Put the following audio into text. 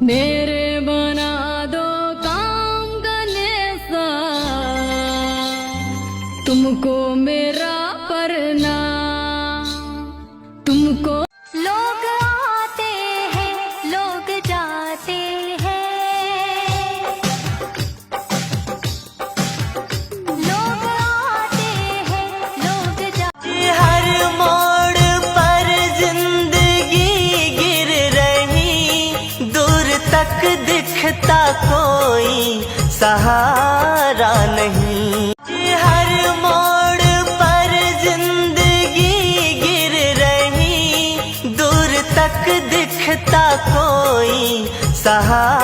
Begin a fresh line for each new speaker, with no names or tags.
मेरे बना दो काम गनेसा, तुमको मेरा परना, तुमको
लोग आते हैं लोग जाते हैं, लोग आते हैं लोग जाते हैं।
हर मोड़ पर जिंदगी गिर रही, दूर तक दिखता कोई सहारा नहीं। हर मोड़ पर जिंदगी गिर रही, दूर तक दिखता कोई सहारा